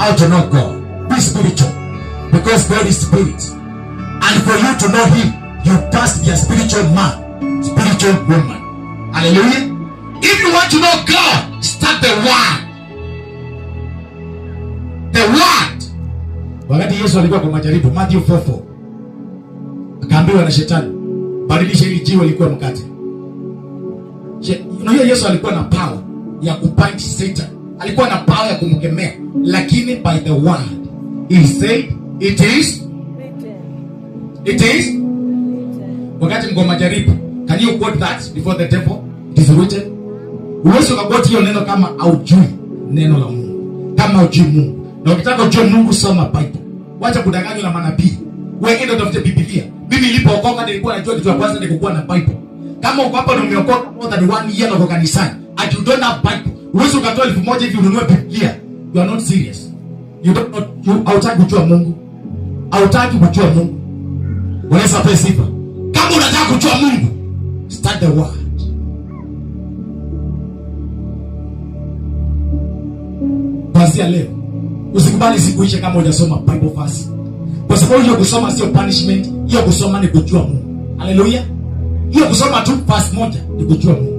how to know God. Be spiritual. Because God is spirit. And for you to know him, you must be a spiritual man, spiritual woman. Hallelujah. If you want to know God, start the word. The word. Wakati Yesu alikuwa kwa majaribu, Matthew 4:4, akaambiwa na shetani, badilisha hili jiwe likuwa mkate. Unajua Yesu alikuwa na power ya kupunch Satan. Alikuwa na power ya kumkemea, lakini by the word he said it is it is. Wakati mko majaribu, can you quote that before the devil? It is written. Uwezo ukagoti hiyo neno kama haujui neno la Mungu, kama hujui Mungu. Na ukitaka kujua Mungu, soma Bible. Wacha kudanganywa na manabii. Wewe ndio utafute Biblia. Mimi nilipookoka nilikuwa najua kitu cha kwanza ni kukuwa na Bible. Kama uko hapa na umeokoka more than 1 year na uko kanisani, and you don't have Bible, uwezo ukatoa 1000 hivi ununue Biblia. You are not serious. You don't know, hautaki kujua Mungu. Hautaki kujua Mungu. Unaweza pesa sifa. Kama unataka kujua Mungu, start the word. Kuanzia leo, usikubali siku ishe kama hujasoma Bible verse. Kwa sababu hiyo kusoma sio punishment, hiyo kusoma ni kujua Mungu. Haleluya. Hiyo kusoma tu verse moja ni kujua Mungu.